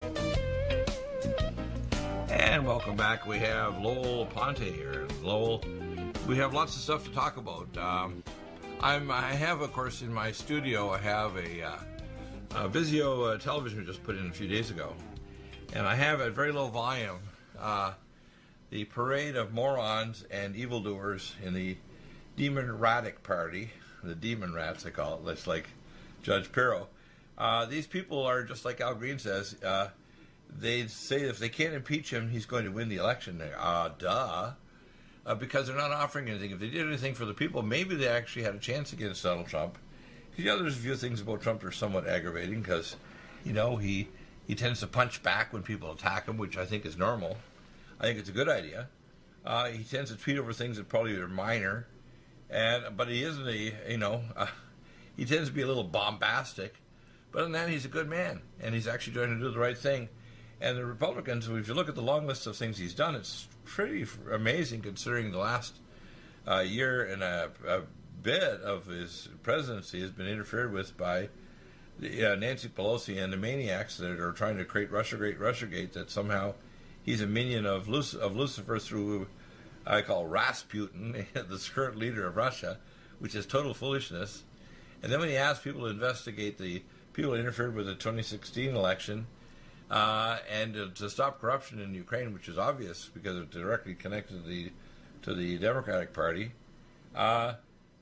And welcome back. We have Lowell Ponte here. Lowell, we have lots of stuff to talk about. I have, of course, in my studio, I have a Vizio television just put in a few days ago. And I have at very low volume the parade of morons and evildoers in the Democratic Party, the Demon Rats, they call it. That's like Judge Pirro. These people are just like Al Green says. They say if they can't impeach him, he's going to win the election. Because they're not offering anything. If they did anything for the people, maybe they actually had a chance against Donald Trump. Because there's a few things about Trump that are somewhat aggravating because, he tends to punch back when people attack him, which I think is normal. I think it's a good idea. He tends to tweet over things that probably are minor, but he isn't he tends to be a little bombastic. But other than that, he's a good man, and he's actually trying to do the right thing. And the Republicans, if you look at the long list of things he's done, it's pretty amazing considering the last year and a bit of his presidency has been interfered with by Nancy Pelosi and the maniacs that are trying to create Russiagate, that somehow he's a minion of Lucifer through, I call Rasputin, the current leader of Russia, which is total foolishness. And then when he asked people to investigate the people who interfered with the 2016 election, and to stop corruption in Ukraine, which is obvious because it's directly connected to the Democratic Party.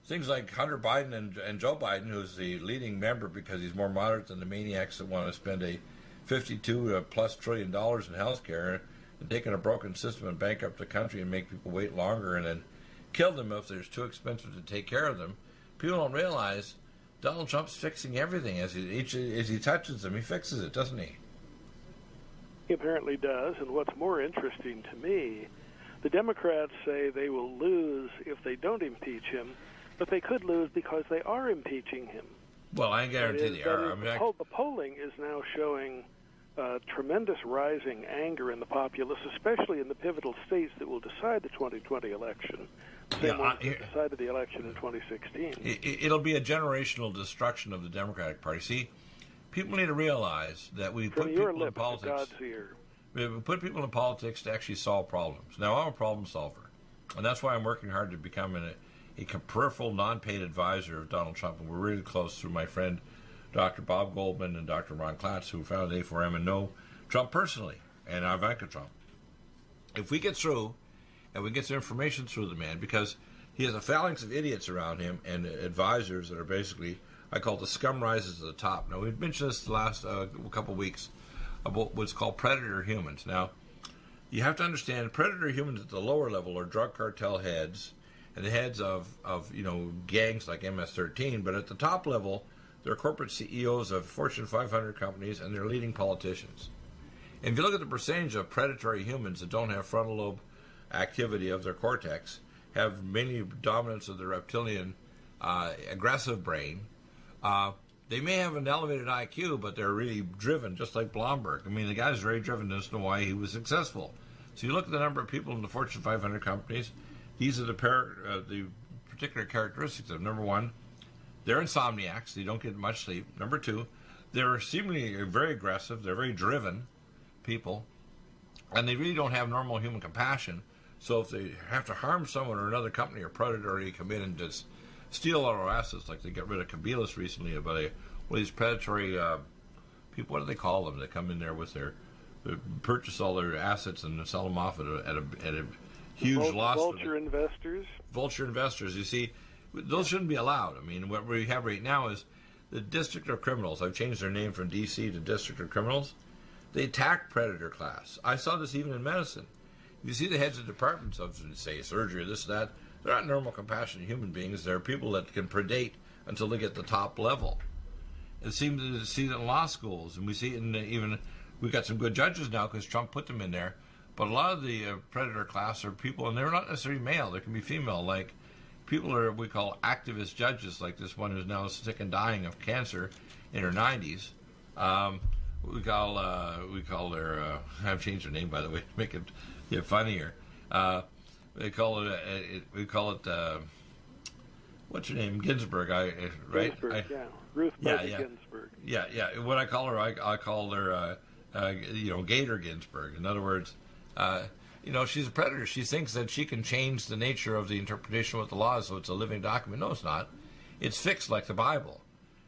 Things like Hunter Biden and Joe Biden, who's the leading member because he's more moderate than the maniacs that want to spend a $52+ trillion in health care and taking a broken system and bankrupt the country and make people wait longer and then kill them if they're too expensive to take care of them. People don't realize Donald Trump's fixing everything. As he touches them, he fixes it, doesn't he? He apparently does, and what's more interesting to me, the Democrats say they will lose if they don't impeach him, but they could lose because they are impeaching him. Well, I guarantee they are. The polling is now showing tremendous rising anger in the populace, especially in the pivotal states that will decide the 2020 election. Same ones that decided the election in 2016. It'll be a generational destruction of the Democratic Party. See, people need to realize that we put people in politics. We put people in politics to actually solve problems. Now, I'm a problem solver, and that's why I'm working hard to become a peripheral, non-paid advisor of Donald Trump. And we're really close through my friend Dr. Bob Goldman and Dr. Ron Klatz, who founded A4M and know Trump personally, and Ivanka Trump. If we get through, and we get some information through the man, because he has a phalanx of idiots around him and advisors that are basically, I call it the scum rises to the top. Now, we've mentioned this the last couple of weeks about what's called predator humans. Now, you have to understand predator humans at the lower level are drug cartel heads and the heads of gangs like MS-13, but at the top level, they're corporate CEOs of Fortune 500 companies and they're leading politicians. And if you look at the percentage of predatory humans that don't have frontal lobe activity of their cortex, have mainly dominance of the reptilian aggressive brain, they may have an elevated IQ, but they're really driven, just like Blomberg. I mean, the guy's very driven as to why he was successful. So you look at the number of people in the Fortune 500 companies, these are the particular characteristics of, number one, they're insomniacs, they don't get much sleep. Number two, they're seemingly very aggressive, they're very driven people, and they really don't have normal human compassion. So if they have to harm someone or another company or predatory come in and just steal all our assets, like they got rid of Kabilas recently, about these predatory people, what do they call them? They come in there with they purchase all their assets and sell them off at a huge loss. Vulture investors. Vulture investors. You see, those shouldn't be allowed. I mean, what we have right now is the District of Criminals. I've changed their name from D.C. to District of Criminals. They attack predator class. I saw this even in medicine. You see the heads of departments of, say, surgery or this, that, they're not normal, compassionate human beings. They're people that can predate until they get the top level. It seems to see that in law schools, and we see it in even, we've got some good judges now because Trump put them in there, but a lot of the predator class are people, and they're not necessarily male, they can be female, like people are, we call activist judges, like this one who's now sick and dying of cancer in her 90s. We call their, I've changed her name, by the way, to make it get funnier. We call it, what's her name? Ginsburg, right? Ginsburg, yeah. Ruth Bader Ginsburg. Yeah. What I call her, I call her Gator Ginsburg. In other words, she's a predator. She thinks that she can change the nature of the interpretation of the law, so it's a living document. No, it's not. It's fixed like the Bible.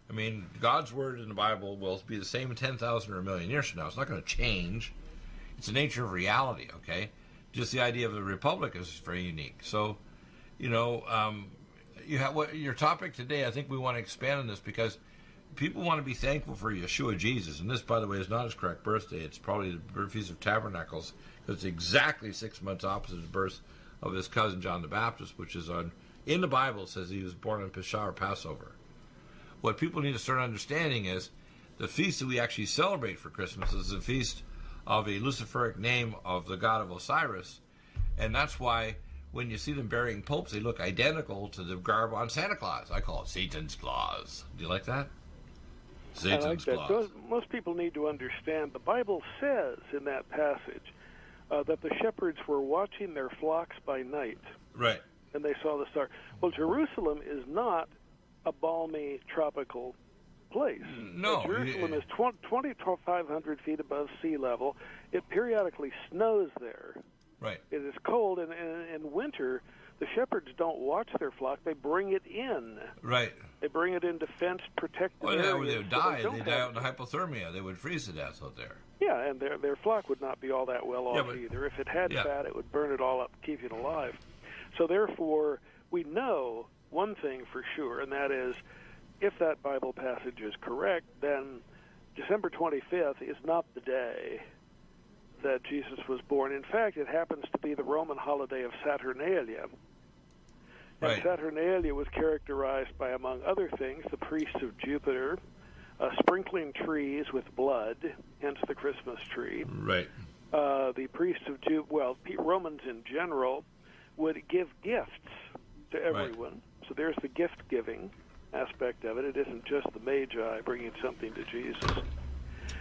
I mean, God's word in the Bible will be the same 10,000 or a million years from now. It's not going to change. It's the nature of reality, okay? Just the idea of the republic is very unique. So, you have your topic today. I think we want to expand on this because people want to be thankful for Yeshua Jesus. And this, by the way, is not his correct birthday. It's probably the Feast of Tabernacles, because it's exactly 6 months opposite the birth of his cousin John the Baptist, which is in the Bible, it says he was born on Pesach or Passover. What people need to start understanding is the feast that we actually celebrate for Christmas is the feast of a Luciferic name of the god of Osiris. And that's why when you see them burying popes, they look identical to the garb on Santa Claus. I call it Satan's Claus. Do you like that? Satan's Claus. Most people need to understand the Bible says in that passage that the shepherds were watching their flocks by night. Right. And they saw the star. Well, Jerusalem is not a balmy tropical place. No. Jerusalem is 2,500 feet above sea level. It periodically snows there. Right. It is cold, and in winter, the shepherds don't watch their flock. They bring it in. Right. They bring it into fenced, protected areas. Well, they would die. They die out in hypothermia. They would freeze to death out there. Yeah, and their flock would not be all that well off either. If it had fat, it would burn it all up, keep it alive. So therefore, we know one thing for sure, and that is, if that Bible passage is correct, then December 25th is not the day that Jesus was born. In fact, it happens to be the Roman holiday of Saturnalia. And right. Saturnalia was characterized by, among other things, the priests of Jupiter sprinkling trees with blood, hence the Christmas tree. Right. The priests of Romans in general would give gifts to everyone. Right. So there's the gift-giving aspect of it. It isn't just the Magi bringing something to Jesus.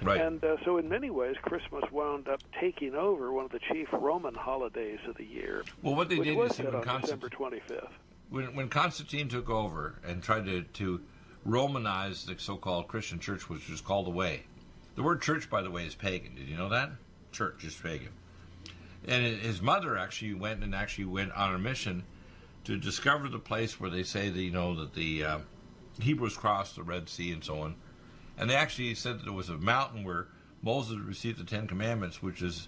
Right. And so in many ways, Christmas wound up taking over one of the chief Roman holidays of the year. Well, what they did is on December 25th. When Constantine took over and tried to Romanize the so-called Christian church, which was called away. The word church, by the way, is pagan. Did you know that? Church is pagan. And his mother actually went on a mission to discover the place where they say that the Hebrews crossed the Red Sea and so on. And they actually said that there was a mountain where Moses received the Ten Commandments, which is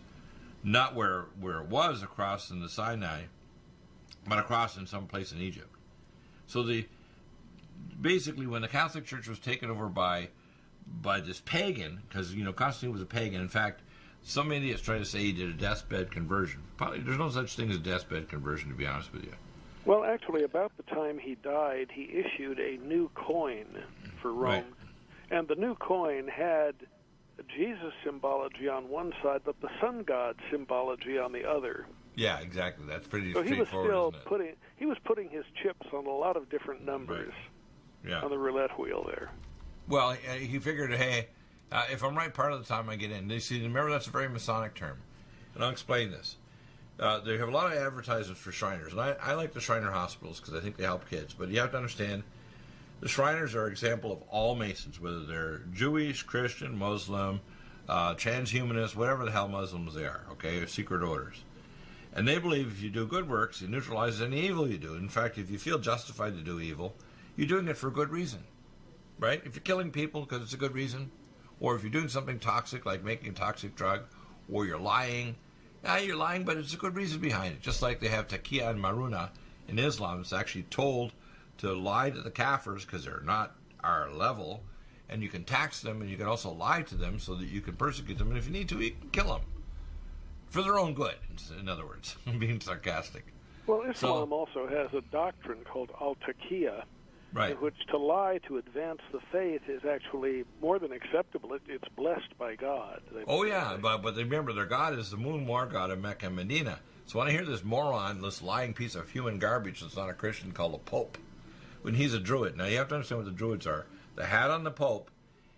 not where it was across in the Sinai, but across in some place in Egypt. So basically when the Catholic Church was taken over by this pagan, because Constantine was a pagan. In fact, some idiots try to say he did a deathbed conversion. Probably there's no such thing as a deathbed conversion, to be honest with you. Well, actually, about the time he died, he issued a new coin for Rome. Right. And the new coin had Jesus symbology on one side, but the sun god symbology on the other. Yeah, exactly. That's pretty so straightforward, he was putting his chips on a lot of different numbers on the roulette wheel there. Well, he figured, hey, if I'm right part of the time I get in. Remember, that's a very Masonic term. And I'll explain this. They have a lot of advertisements for Shriners. And I like the Shriner hospitals because I think they help kids. But you have to understand, the Shriners are an example of all Masons, whether they're Jewish, Christian, Muslim, transhumanist, whatever the hell Muslims they are, okay, secret orders. And they believe if you do good works, it neutralizes any evil you do. In fact, if you feel justified to do evil, you're doing it for a good reason, right? If you're killing people because it's a good reason, or if you're doing something toxic like making a toxic drug, or you're lying, you're lying, but it's a good reason behind it. Just like they have taqiyya and maruna in Islam, it's actually told to lie to the kafirs because they're not our level, and you can tax them, and you can also lie to them so that you can persecute them, and if you need to, you can kill them for their own good, in other words. I'm being sarcastic. Well, Islam also has a doctrine called al-taqiyya, right, in which to lie to advance the faith is actually more than acceptable. It's blessed by God. Oh, yeah, but remember, their God is the moon war god of Mecca and Medina. So when I hear this moron, this lying piece of human garbage that's not a Christian called a Pope, when he's a Druid. Now, you have to understand what the Druids are. The hat on the Pope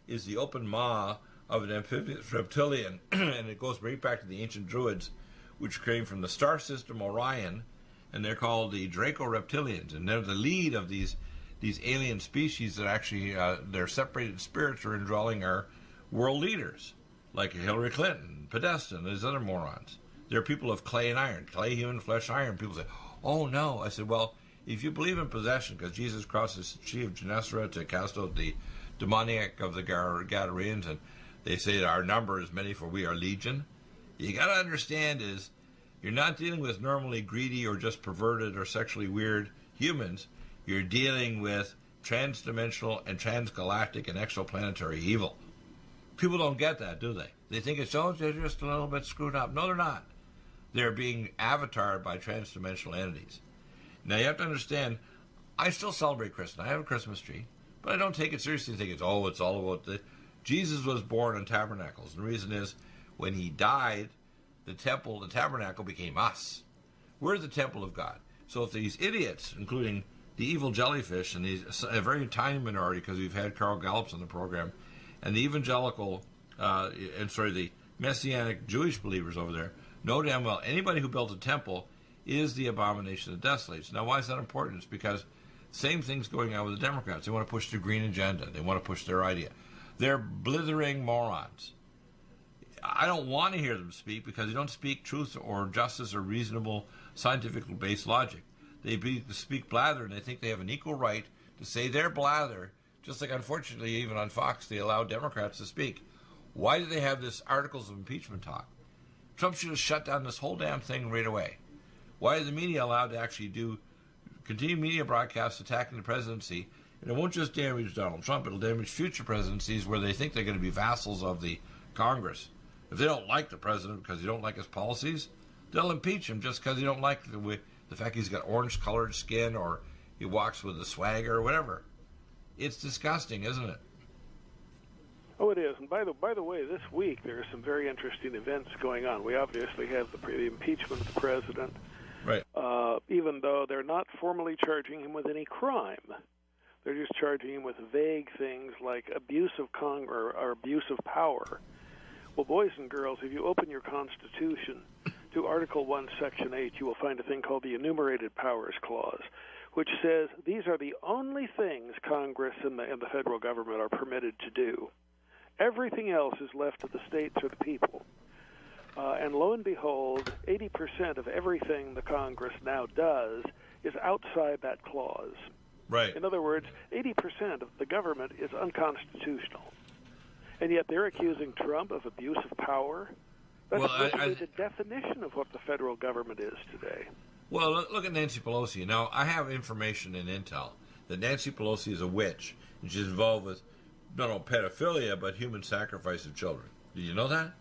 is the open maw of an amphibious reptilian, and it goes right back to the ancient Druids, which came from the star system Orion, and they're called the Draco-Reptilians, and they're the lead of these alien species that actually, their separated spirits are indwelling our world leaders. like Hillary Clinton, Podesta, and these other morons. They're people of clay and iron, clay, human flesh, iron. People say, oh no. I said, well, if you believe in possession, because Jesus crossed the Sea of Gennesaret to cast out the demoniac of the Gadarenes, and they say that our number is many, for we are legion. You got to understand is, you're not dealing with normally greedy or just perverted or sexually weird humans. You're dealing with transdimensional and transgalactic and exoplanetary evil. People don't get that, do they? They think it's, oh, they're just a little bit screwed up. No, they're not. They're being avatared by transdimensional entities. Now, you have to understand, I still celebrate Christmas. I have a Christmas tree, but I don't take it seriously. I think it's all about the... Jesus was born in tabernacles. And the reason is, when he died, the tabernacle became us. We're the temple of God. So if these idiots, including the evil jellyfish, and a very tiny minority, because we've had Carl Gallups on the program, and the evangelical, the Messianic Jewish believers over there, know damn well anybody who built a temple is the abomination that desolates. Now, why is that important? It's because same thing's going on with the Democrats. They want to push their green agenda. They want to push their idea. They're blithering morons. I don't want to hear them speak because they don't speak truth or justice or reasonable, scientifically based logic. They speak blather, and they think they have an equal right to say their blather, just like, unfortunately, even on Fox, they allow Democrats to speak. Why do they have this articles of impeachment talk? Trump should have shut down this whole damn thing right away. Why is the media allowed to actually continue media broadcasts attacking the presidency? And it won't just damage Donald Trump, it'll damage future presidencies where they think they're going to be vassals of the Congress. If they don't like the president because they don't like his policies, they'll impeach him just because they don't like the fact he's got orange-colored skin or he walks with a swagger or whatever. It's disgusting, isn't it? Oh, it is. And by the way, this week there are some very interesting events going on. We obviously have the impeachment of the president, right? Even though they're not formally charging him with any crime. They're just charging him with vague things like abuse of or abuse of power. Well, boys and girls, if you open your Constitution to Article 1, Section 8, you will find a thing called the Enumerated Powers Clause, which says these are the only things Congress and the federal government are permitted to do. Everything else is left to the states or the people. And lo and behold, 80% of everything the Congress now does is outside that clause. Right. In other words, 80% of the government is unconstitutional. And yet they're accusing Trump of abuse of power. That's the definition of what the federal government is today. Well, look at Nancy Pelosi. Now, I have information in intel that Nancy Pelosi is a witch, and she's involved with not only pedophilia, but human sacrifice of children. Did you know that?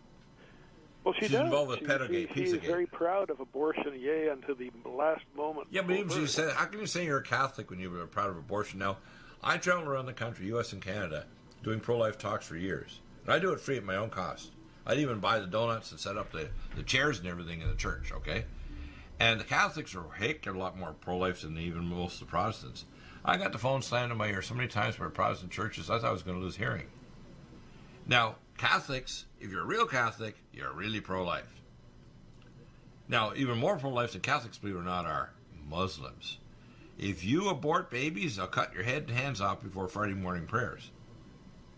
Well, she's involved with Pedogate, She's very proud of abortion, yea, unto the last moment. Yeah, but even she said, how can you say you're a Catholic when you're proud of abortion? Now, I travel around the country, U.S. and Canada, doing pro-life talks for years. And I do it free at my own cost. I'd even buy the donuts and set up the chairs and everything in the church, okay? And the Catholics are a lot more pro-life than even most of the Protestants. I got the phone slammed in my ear so many times by Protestant churches, I thought I was going to lose hearing. Now, Catholics, if you're a real Catholic, you're really pro-life. Now, even more pro-life than Catholics, believe it or not, are Muslims. If you abort babies, they'll cut your head and hands off before Friday morning prayers.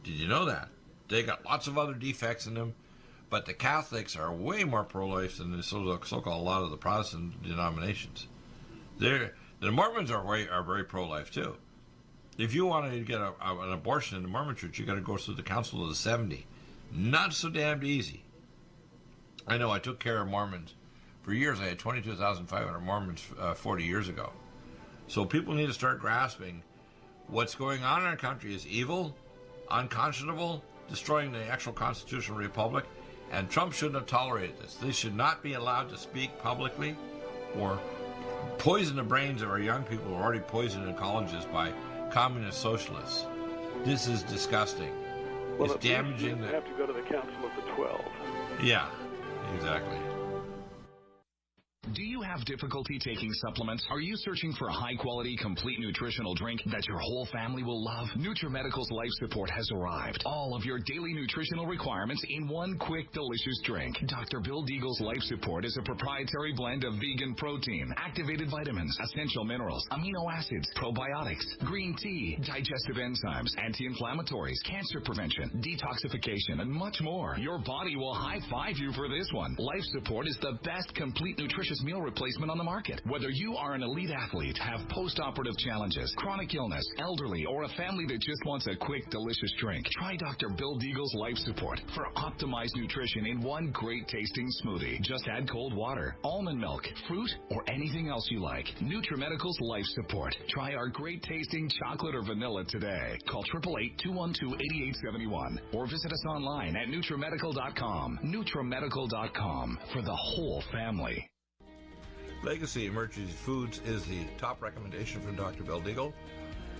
Did you know that? They got lots of other defects in them, but the Catholics are way more pro-life than the so-called a lot of the Protestant denominations. The Mormons are very pro-life too. If you want to get an abortion in the Mormon church, you got to go through the Council of the 70. Not so damned easy. I know I took care of Mormons for years. I had 22,500 Mormons 40 years ago. So people need to start grasping what's going on in our country is evil, unconscionable, destroying the actual constitutional republic, and Trump shouldn't have tolerated this. They should not be allowed to speak publicly or poison the brains of our young people who are already poisoned in colleges by communist socialists. This is disgusting. Well, it's damaging. You have to go to the Council of the 12. Yeah, exactly. Do you have difficulty taking supplements? Are you searching for a high-quality, complete nutritional drink that your whole family will love? NutriMedical's Life Support has arrived. All of your daily nutritional requirements in one quick, delicious drink. Dr. Bill Deagle's Life Support is a proprietary blend of vegan protein, activated vitamins, essential minerals, amino acids, probiotics, green tea, digestive enzymes, anti-inflammatories, cancer prevention, detoxification, and much more. Your body will high-five you for this one. Life Support is the best complete nutritious meal replacement on the market. Whether you are an elite athlete, have post-operative challenges, chronic illness, elderly, or a family that just wants a quick, delicious drink, try Dr. Bill Deagle's Life Support for optimized nutrition in one great tasting smoothie. Just add cold water, almond milk, fruit, or anything else you like. NutriMedical's Life Support. Try our great tasting chocolate or vanilla today. Call 888-212-8871 or visit us online at NutriMedical.com. NutriMedical.com for the whole family. Legacy Emergency Foods is the top recommendation from Dr. Bill Deagle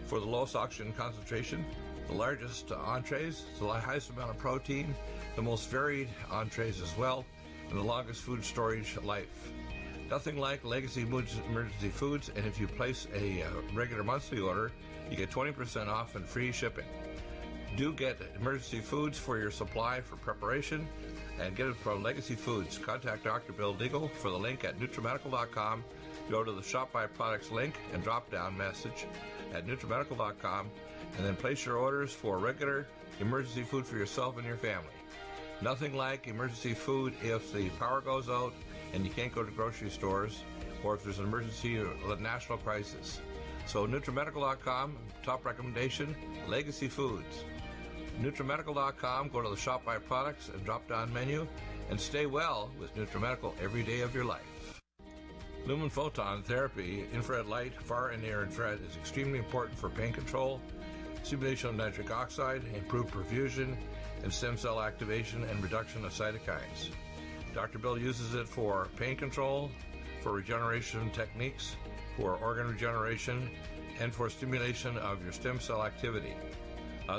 for the lowest oxygen concentration, the largest entrees, the highest amount of protein, the most varied entrees as well, and the longest food storage life. Nothing like Legacy Emergency Foods, and if you place a regular monthly order, you get 20% off and free shipping. Do get emergency foods for your supply for preparation and get it from Legacy Foods. Contact Dr. Bill Deagle for the link at NutriMedical.com. Go to the Shop by Products link and drop-down message at NutriMedical.com and then place your orders for regular emergency food for yourself and your family. Nothing like emergency food if the power goes out and you can't go to grocery stores or if there's an emergency or a national crisis. So NutriMedical.com, top recommendation, Legacy Foods. NutriMedical.com, go to the Shop by Products and drop-down menu, and stay well with NutriMedical every day of your life. Lumen photon therapy, infrared light, far and near infrared, is extremely important for pain control, stimulation of nitric oxide, improved perfusion, and stem cell activation and reduction of cytokines. Dr. Bill uses it for pain control, for regeneration techniques, for organ regeneration, and for stimulation of your stem cell activity.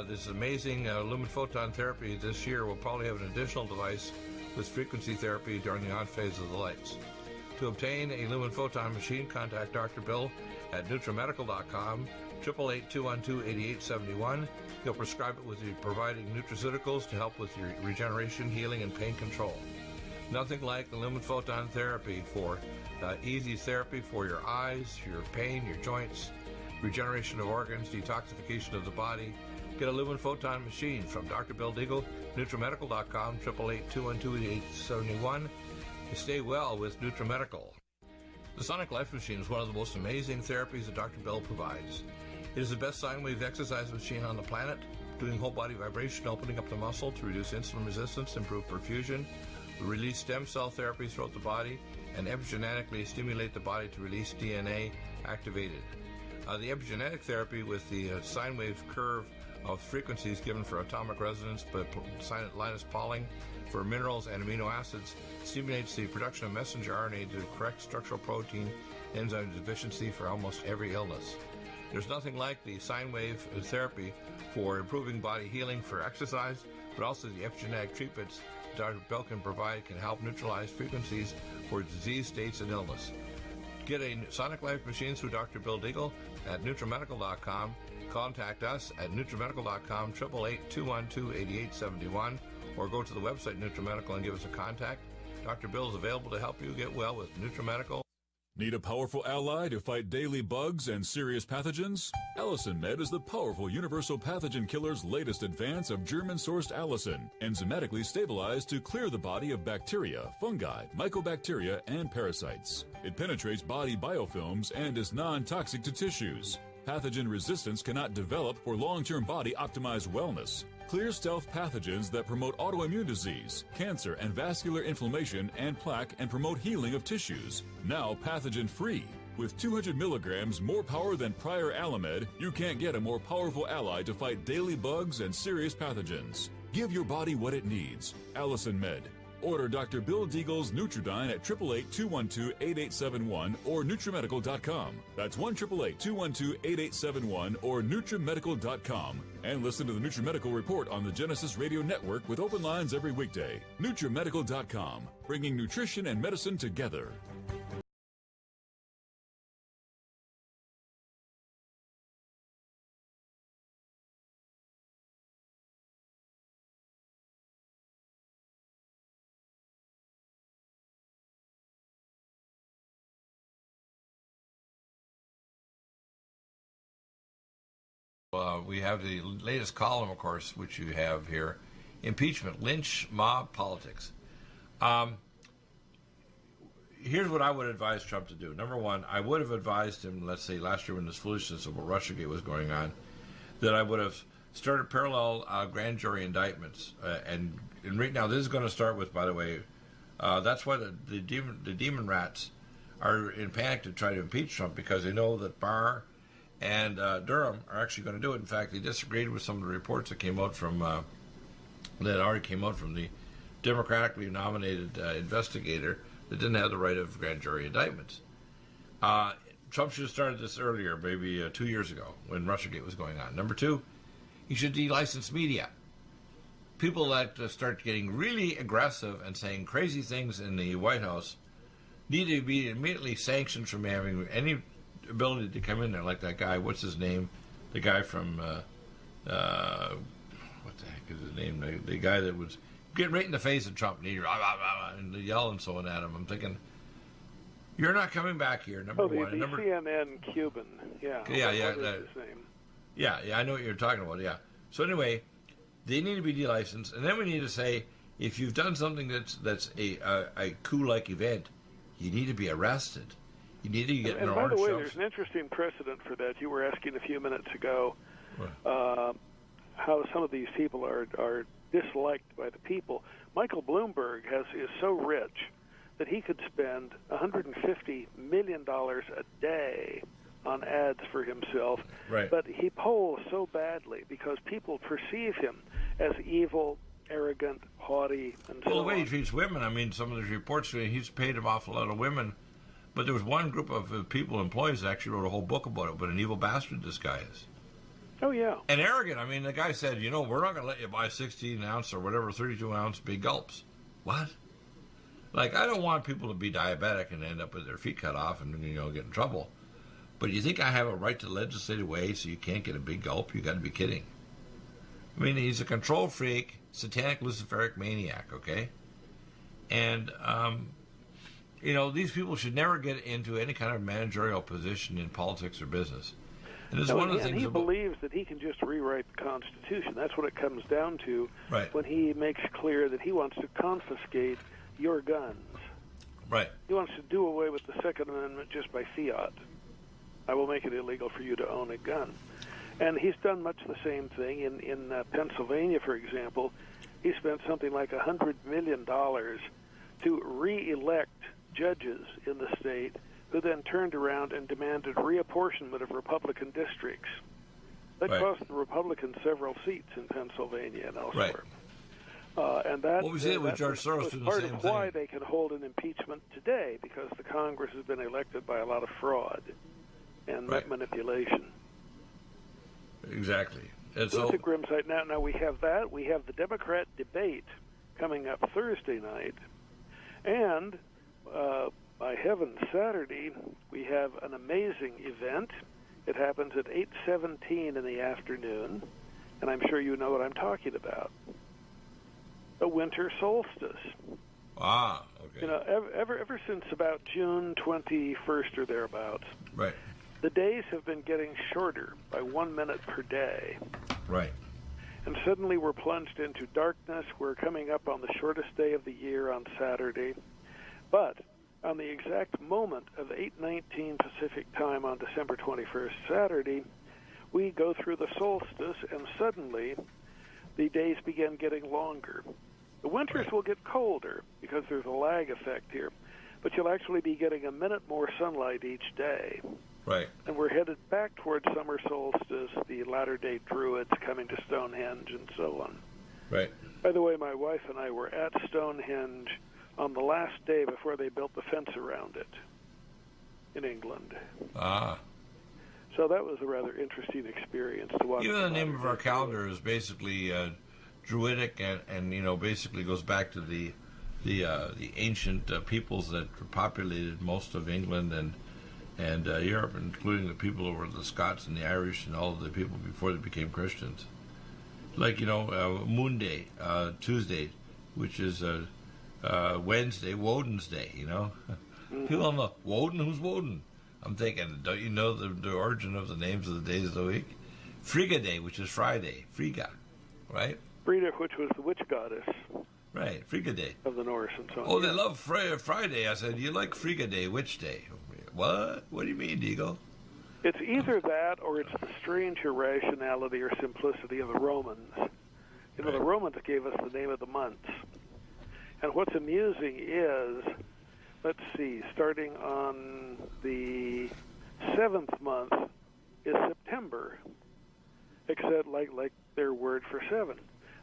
This amazing lumen photon therapy this year will probably have an additional device with frequency therapy during the on phase of the lights. To obtain a lumen photon machine, contact Dr. Bill at NutriMedical.com, 888-212-8871. He'll prescribe it with you providing nutraceuticals to help with your regeneration, healing, and pain control. Nothing like the lumen photon therapy for easy therapy for your eyes, your pain, your joints, regeneration of organs, detoxification of the body. Get a lumen photon machine from Dr. Bill Deagle, NutriMedical.com, 888-212-8871. Stay well with NutriMedical. The Sonic Life Machine is one of the most amazing therapies that Dr. Bill provides. It is the best sine wave exercise machine on the planet, doing whole body vibration, opening up the muscle to reduce insulin resistance, improve perfusion, release stem cell therapies throughout the body, and epigenetically stimulate the body to release DNA activated. The epigenetic therapy with the sine wave curve of frequencies given for atomic resonance by Linus Pauling for minerals and amino acids stimulates the production of messenger RNA to correct structural protein enzyme deficiency for almost every illness. There's nothing like the sine wave therapy for improving body healing for exercise, but also the epigenetic treatments Dr. Bill can provide can help neutralize frequencies for disease states and illness. Get a Sonic Life machine through Dr. Bill Deagle at NutriMedical.com. Contact us at NutriMedical.com, 888-212-8871, or go to the website NutriMedical and give us a contact. Dr. Bill is available to help you get well with NutriMedical. Need a powerful ally to fight daily bugs and serious pathogens? Allicin Med is the powerful universal pathogen killer's latest advance of German-sourced allicin, enzymatically stabilized to clear the body of bacteria, fungi, mycobacteria, and parasites. It penetrates body biofilms and is non-toxic to tissues. Pathogen resistance cannot develop for long-term body-optimized wellness. Clear stealth pathogens that promote autoimmune disease, cancer, and vascular inflammation and plaque and promote healing of tissues. Now pathogen-free. With 200 milligrams more power than prior Alamed, you can't get a more powerful ally to fight daily bugs and serious pathogens. Give your body what it needs. Allicin Med. Order Dr. Bill Deagle's Nutridyne at 888-212-8871 or NutriMedical.com. That's 1-888-212-8871 or NutriMedical.com. And listen to the NutriMedical Report on the Genesis Radio Network with open lines every weekday. NutriMedical.com, bringing nutrition and medicine together. we have the latest column, of course, which you have here, impeachment, lynch mob politics. Here's what I would advise Trump to do. Number one, I would have advised him, let's say last year when this foolishness about Russiagate was going on, that I would have started parallel grand jury indictments. And right now, this is going to start with, by the way, that's why the demon rats are in panic to try to impeach Trump, because they know that Barr and Durham are actually going to do it. In fact, they disagreed with some of the reports that came out from that already came out from the democratically nominated investigator that didn't have the right of grand jury indictments. Trump should have started this earlier, maybe 2 years ago, when Russiagate was going on. Number two, he should de-license media. People that start getting really aggressive and saying crazy things in the White House need to be immediately sanctioned from having any ability to come in there, like that guy, what's his name? The guy from, what the heck is his name? The guy that was getting right in the face of Trump and yelling so on at him. I'm thinking, you're not coming back here, number one. The CNN Cuban, yeah. Yeah, what is his name? Yeah, I know what you're talking about, yeah. So anyway, they need to be de-licensed, and then we need to say, if you've done something that's a coup-like event, you need to be arrested. You need to get in And by the way, there's an interesting precedent for that. You were asking a few minutes ago how some of these people are disliked by the people. Michael Bloomberg is so rich that he could spend $150 million a day on ads for himself, but he polls so badly because people perceive him as evil, arrogant, haughty, and so on. Well, the way he treats women, I mean, some of the reports, he's paid an awful lot of women, but there was one group of people, employees, that actually wrote a whole book about it, what an evil bastard this guy is. Oh, yeah. And arrogant. I mean, the guy said, we're not going to let you buy 16-ounce or whatever, 32-ounce big gulps. What? Like, I don't want people to be diabetic and end up with their feet cut off and, get in trouble. But you think I have a right to legislate away so you can't get a big gulp? You got to be kidding. I mean, he's a control freak, satanic, luciferic maniac, okay? And, these people should never get into any kind of managerial position in politics or business. And it's one of the things he believes that he can just rewrite the Constitution. That's what it comes down to when he makes clear that he wants to confiscate your guns. Right. He wants to do away with the Second Amendment just by fiat. I will make it illegal for you to own a gun. And he's done much the same thing. In Pennsylvania, for example, he spent something like $100 million to re-elect judges in the state who then turned around and demanded reapportionment of Republican districts. That cost the Republicans several seats in Pennsylvania and elsewhere. And that what was it with George Soros doing the part same of why thing? They can hold an impeachment today, because the Congress has been elected by a lot of fraud and manipulation. Exactly. And so it's a grim sight. Now we have that. We have the Democrat debate coming up Thursday night. And by heaven, Saturday, we have an amazing event. It happens at 8:17 in the afternoon, and I'm sure you know what I'm talking about. The winter solstice. Ah, okay. Ever since about June 21st or thereabouts, the days have been getting shorter by 1 minute per day. Right. And suddenly we're plunged into darkness. We're coming up on the shortest day of the year on Saturday. But on the exact moment of 8:19 Pacific time on December 21st, Saturday, we go through the solstice, and suddenly the days begin getting longer. The winters will get colder because there's a lag effect here, but you'll actually be getting a minute more sunlight each day. Right. And we're headed back towards summer solstice, the latter-day Druids coming to Stonehenge, and so on. Right. By the way, my wife and I were at Stonehenge on the last day before they built the fence around it in England. Ah. So that was a rather interesting experience to watch. Even the name of our calendar is basically Druidic, and basically goes back to the ancient peoples that populated most of England and Europe, including the people over the Scots and the Irish and all of the people before they became Christians. Like Moon Day, Tuesday, which is Wednesday, Woden's Day. People don't know Woden. Who's Woden? I'm thinking, don't you know the origin of the names of the days of the week? Frigga Day, which is Friday. Frigga, right? Frigga, which was the witch goddess. Right, Frigga Day. Of the Norse and so on. Oh, they love Friday. I said, you like Frigga Day, Witch Day. What? What do you mean, Deagle? It's either that or it's the strange irrationality or simplicity of the Romans. You know, the Romans gave us the name of the months. And what's amusing is, let's see, starting on the 7th month is September, except like their word for 7.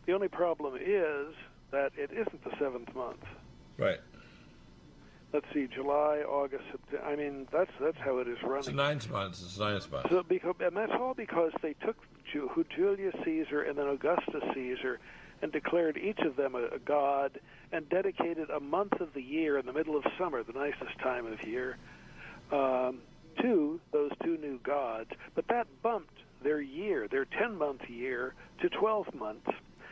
The only problem is that it isn't the 7th month. Right. Let's see, July, August, September. I mean, that's how it is running. It's 9 months. It's 9 months. So and that's all because they took Julius Caesar and then Augustus Caesar and declared each of them a god and dedicated a month of the year in the middle of summer, the nicest time of year, to those two new gods. But that bumped their year, their 10-month year, to 12 months.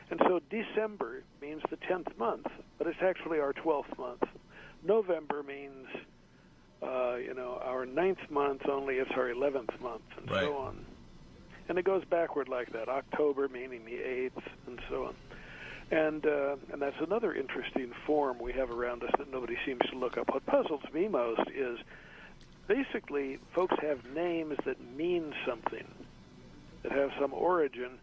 And so December means the 10th month, but it's actually our 12th month. November means, our 9th month, only it's our 11th month, and so on. And it goes backward like that. October meaning the 8th, and so on. And that's another interesting form we have around us that nobody seems to look up. What puzzles me most is basically folks have names that mean something, that have some origin,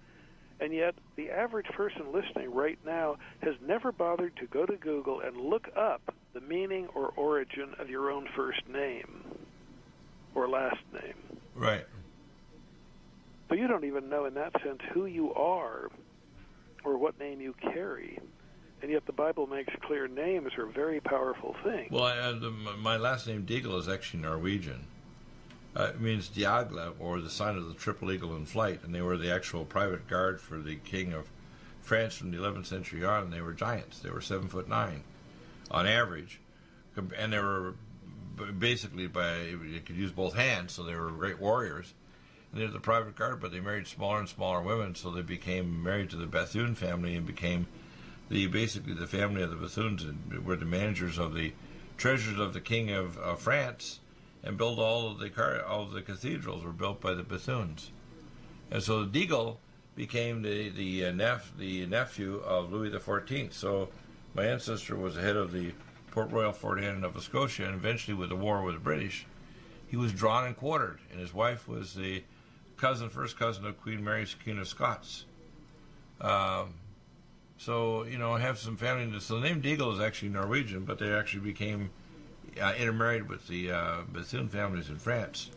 and yet the average person listening right now has never bothered to go to Google and look up the meaning or origin of your own first name or last name. Right. So you don't even know in that sense who you are or what name you carry. And yet the Bible makes clear names are a very powerful thing. Well, my last name, Deagle, is actually Norwegian. It means Diagle, or the sign of the triple eagle in flight, and they were the actual private guard for the king of France from the 11th century on, and they were giants. They were 7'9" on average, and they were basically you could use both hands, so they were great warriors. And they were the private guard, but they married smaller and smaller women, so they became married to the Bethune family and became basically the family of the Bethunes, and were the managers of the treasures of the king of France. And built all of the cathedrals were built by the Bethunes, and so Deagle became the nephew of Louis XIV. So my ancestor was the head of the Port Royal Fort Anne in Nova Scotia, and eventually with the war with the British, he was drawn and quartered, and his wife was the first cousin of Queen Mary, Queen of Scots. So I have some family. So the name Deagle is actually Norwegian, but they actually became intermarried with the Bethune families in France,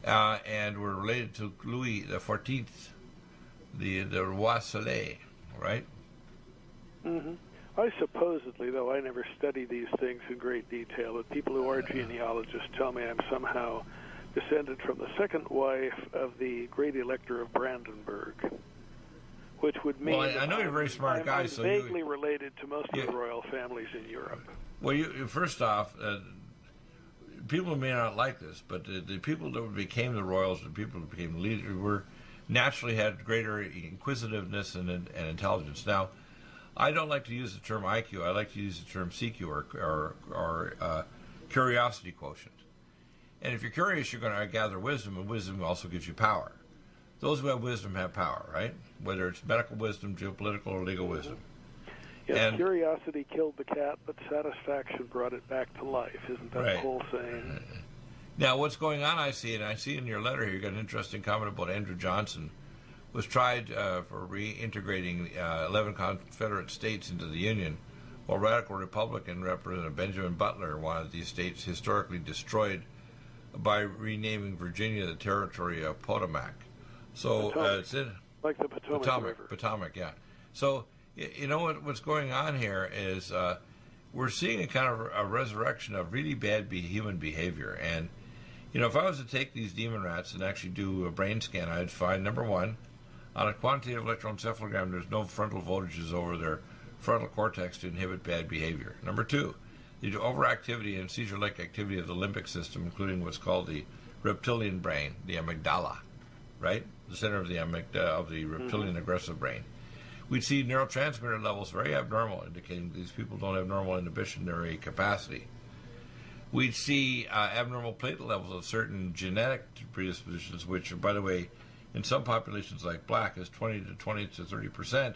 and were related to Louis XIV, the Roi Soleil, right? Mm-hmm. I supposedly, though I never study these things in great detail, but people who are genealogists tell me I'm somehow descended from the second wife of the great elector of Brandenburg, which would mean I know you're a very smart guy, so vaguely related to most of the royal families in Europe. Well, first off, people may not like this, but the people that became the royals, the people that became leaders, naturally had greater inquisitiveness and intelligence. Now, I don't like to use the term IQ. I like to use the term CQ or curiosity quotient. And if you're curious, you're going to gather wisdom, and wisdom also gives you power. Those who have wisdom have power, right? Whether it's medical wisdom, geopolitical, or legal wisdom. Yes, and curiosity killed the cat, but satisfaction brought it back to life. Isn't that the whole saying? Now, what's going on, I see in your letter here, you got an interesting comment about Andrew Johnson, was tried for reintegrating 11 Confederate states into the Union, while radical Republican Representative Benjamin Butler wanted these states historically destroyed by renaming Virginia the territory of Potomac. So it's in like the Potomac River. Potomac, yeah. So what's going on here is we're seeing a kind of a resurrection of really bad human behavior. And if I was to take these demon rats and actually do a brain scan, I'd find, number one, on a quantitative electroencephalogram, there's no frontal voltages over their frontal cortex to inhibit bad behavior. Number two, the overactivity and seizure-like activity of the limbic system, including what's called the reptilian brain, the amygdala, right? The center of the reptilian aggressive brain. We'd see neurotransmitter levels very abnormal, indicating these people don't have normal inhibitionary capacity. We'd see abnormal platelet levels of certain genetic predispositions, which, by the way, In some populations like black, it's 20 to 30%,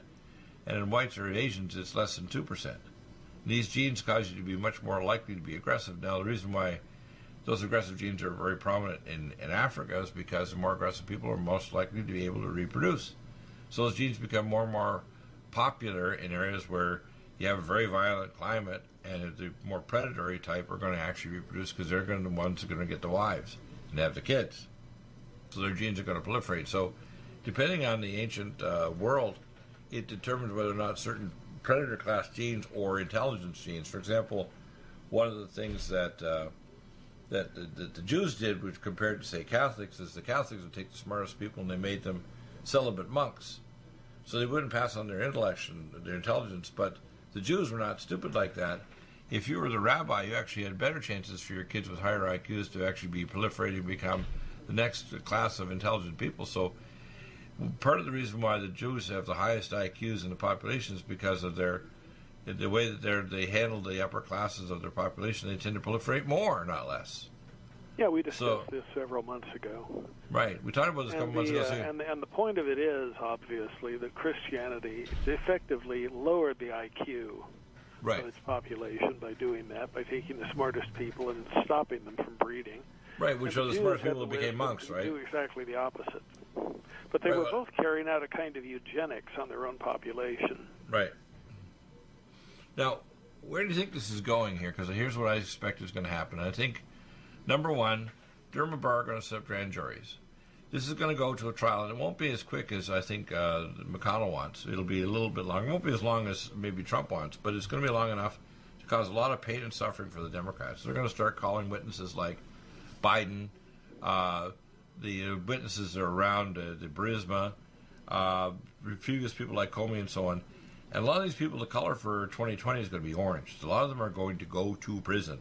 and in whites or Asians, it's less than 2%. These genes cause you to be much more likely to be aggressive. Now, the reason why those aggressive genes are very prominent in Africa is because the more aggressive people are most likely to be able to reproduce. So those genes become more and more popular in areas where you have a very violent climate, and the more predatory type are going to actually reproduce because they're going to be the ones who are going to get the wives and have the kids. So their genes are going to proliferate. So depending on the ancient world, it determines whether or not certain predator class genes or intelligence genes. For example, one of the things that the Jews did, which compared to, say, Catholics, is the Catholics would take the smartest people and they made them celibate monks. So they wouldn't pass on their intellect and their intelligence, but the Jews were not stupid like that. If you were the rabbi, you actually had better chances for your kids with higher IQs to actually be proliferating and become the next class of intelligent people. So part of the reason why the Jews have the highest IQs in the population is because of the way that they handle the upper classes of their population. They tend to proliferate more, not less. Yeah, we discussed this several months ago. Right. We talked about this a couple months ago. And the point of it is, obviously, that Christianity effectively lowered the IQ of its population by doing that, by taking the smartest people and stopping them from breeding. Right, which are the smartest people who became monks, right? Do exactly the opposite. But they were both carrying out a kind of eugenics on their own population. Right. Now, where do you think this is going here? Because here's what I expect is going to happen. I think, number one, Durham and Barr are going to set up grand juries. This is going to go to a trial, and it won't be as quick as I think McConnell wants. It'll be a little bit long. It won't be as long as maybe Trump wants, but it's going to be long enough to cause a lot of pain and suffering for the Democrats. They're going to start calling witnesses like Biden, the witnesses that are around the Burisma, previous people like Comey and so on. And a lot of these people, the color for 2020 is going to be orange. A lot of them are going to go to prison.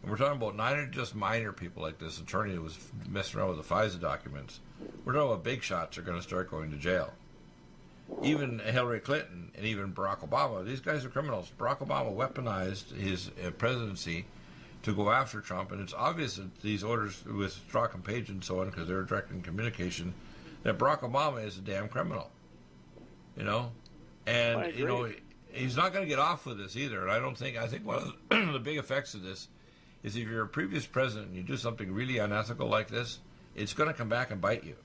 And we're talking about not just minor people like this attorney who was messing around with the FISA documents. We're talking about big shots are going to start going to jail. Even Hillary Clinton and even Barack Obama, these guys are criminals. Barack Obama weaponized his presidency to go after Trump, and it's obvious that these orders with Strzok and Page and so on, because they're directing communication, that Barack Obama is a damn criminal. You know? And, you know, he's not going to get off with this either. And I think one of the big effects of this is if you're a previous president and you do something really unethical like this, it's going to come back and bite you.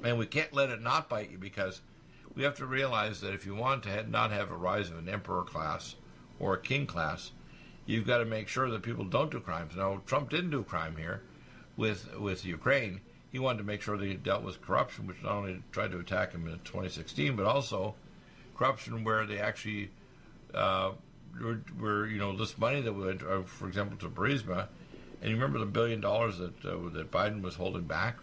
And we can't let it not bite you, because we have to realize that if you want to not have a rise of an emperor class or a king class, you've got to make sure that people don't do crimes. Now, Trump didn't do crime here with Ukraine. He wanted to make sure that he dealt with corruption, which not only tried to attack him in 2016, but also corruption where they actually were, you know, this money that went, for example, to Burisma. And you remember the $1 billion that Biden was holding back?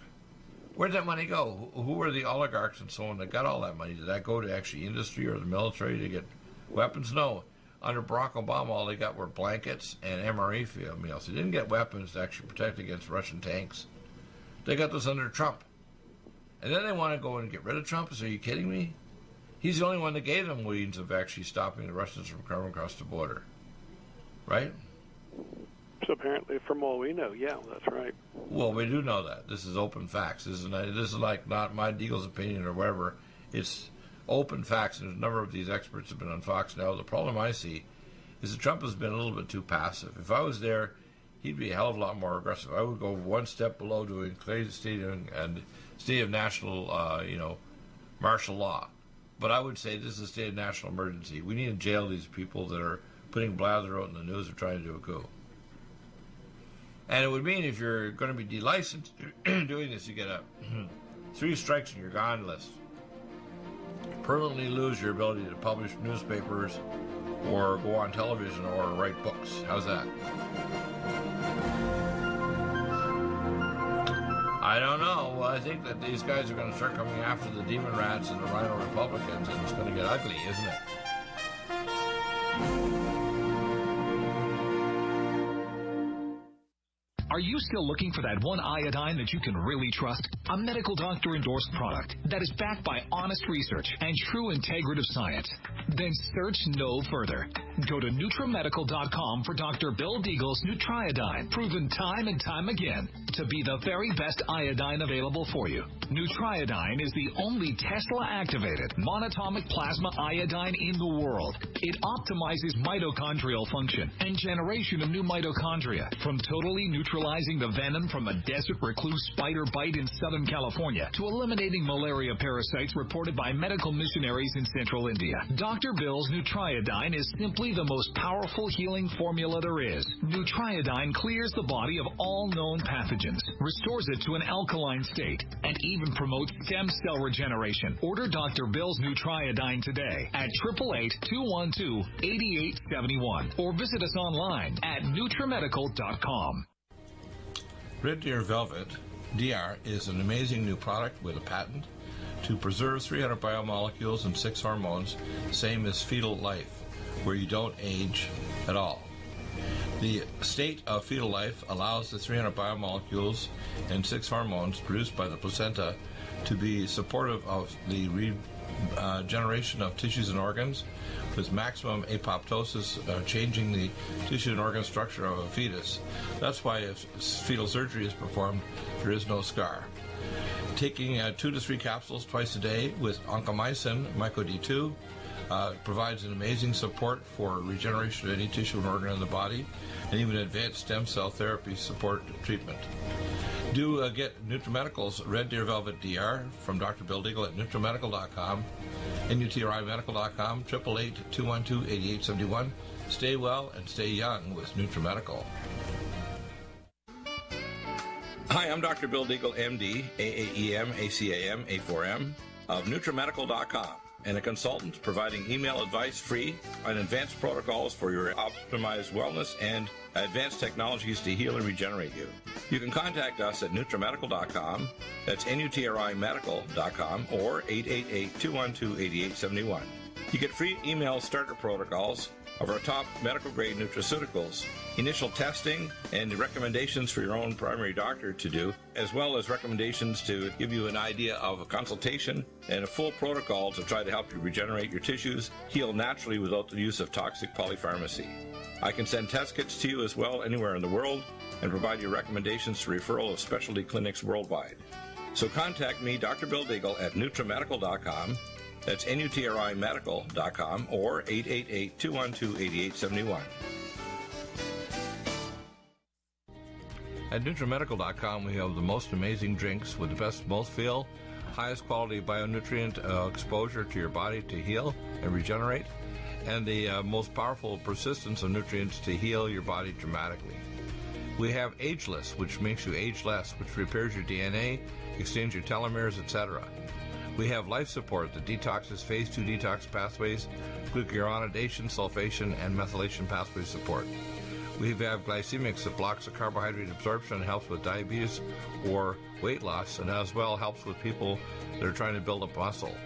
Where did that money go? Who were the oligarchs and so on that got all that money? Did that go to actually industry or the military to get weapons? No. Under Barack Obama, all they got were blankets and MRE meals. They didn't get weapons to actually protect against Russian tanks. They got this under Trump. And then they want to go and get rid of Trump? So are you kidding me? He's the only one that gave them means of actually stopping the Russians from coming across the border. Right? So apparently, from all we know, yeah, that's right. Well, we do know that. This is open facts. This is like not my Deagle's opinion or whatever. It's open facts, and a number of these experts have been on Fox now. The problem I see is that Trump has been a little bit too passive. If I was there, he'd be a hell of a lot more aggressive. I would go one step below doing state of national, martial law. But I would say this is a state of national emergency. We need to jail these people that are putting blather out in the news or trying to do a coup. And it would mean if you're going to be delicensed doing this, you get a 3 strikes and you're gone list. You permanently lose your ability to publish newspapers or go on television or write books. How's that? I don't know. Well, I think that these guys are going to start coming after the demon rats and the rhino Republicans, and it's going to get ugly, isn't it? Are you still looking for that one iodine that you can really trust? A medical doctor-endorsed product that is backed by honest research and true integrative science? Then search no further. Go to NutriMedical.com for Dr. Bill Deagle's Nutriodine, proven time and time again to be the very best iodine available for you. Nutriodine is the only Tesla-activated monatomic plasma iodine in the world. It optimizes mitochondrial function and generation of new mitochondria, from totally neutralizing the venom from a desert recluse spider bite in Southern California to eliminating malaria parasites reported by medical missionaries in Central India. Dr. Bill's Nutriodine is simply the most powerful healing formula there is. Nutriodine clears the body of all known pathogens, restores it to an alkaline state, and even promotes stem cell regeneration. Order Dr. Bill's Nutriodine today at 888-212-8871 or visit us online at NutriMedical.com. Red Deer Velvet DR is an amazing new product with a patent to preserve 300 biomolecules and 6 hormones, same as fetal life, where you don't age at all. The state of fetal life allows the 300 biomolecules and 6 hormones produced by the placenta to be supportive of the regeneration of tissues and organs, with maximum apoptosis, changing the tissue and organ structure of a fetus. That's why if fetal surgery is performed, there is no scar. Taking 2 to 3 capsules twice a day with oncomycin, myco-D2, provides an amazing support for regeneration of any tissue and organ in the body, and even advanced stem cell therapy support treatment. Do get NutriMedical's Red Deer Velvet DR from Dr. Bill Deagle at NutriMedical.com, NutriMedical.com, 888-212-8871. Stay well and stay young with NutriMedical. Hi, I'm Dr. Bill Deagle, MD, AAEM, ACAM, A4M, of NutriMedical.com, and a consultant providing email advice free on advanced protocols for your optimized wellness and advanced technologies to heal and regenerate you. You can contact us at NutriMedical.com, that's NutriMedical.com, or 888-212-8871. You get free email starter protocols of our top medical-grade nutraceuticals, initial testing, and recommendations for your own primary doctor to do, as well as recommendations to give you an idea of a consultation and a full protocol to try to help you regenerate your tissues, heal naturally without the use of toxic polypharmacy. I can send test kits to you as well anywhere in the world and provide you recommendations to referral of specialty clinics worldwide. So contact me, Dr. Bill Deagle, at NutriMedical.com. That's NutriMedical.com, or 888-212-8871. At NutriMedical.com, we have the most amazing drinks with the best mouthfeel, highest quality bionutrient exposure to your body to heal and regenerate, and the most powerful persistence of nutrients to heal your body dramatically. We have Ageless, which makes you age less, which repairs your DNA, extends your telomeres, etc. We have Life Support that detoxes phase 2 detox pathways, glucuronidation, sulfation, and methylation pathway support. We have Glycemics that blocks the carbohydrate absorption and helps with diabetes or weight loss, and as well helps with people that are trying to build up muscle,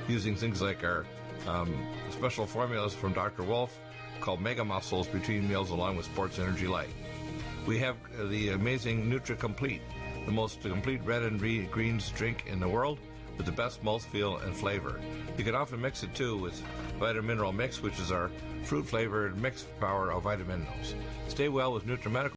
using things like our special formulas from Dr. Wolf called Mega Muscles between meals along with Sports Energy Light. We have the amazing Nutri-Complete, the most complete red and greens drink in the world, with the best mouthfeel and flavor. You can often mix it too with Vitamin Mineral Mix, which is our fruit-flavored mixed power of vitamin minerals. Stay well with NutriMedical.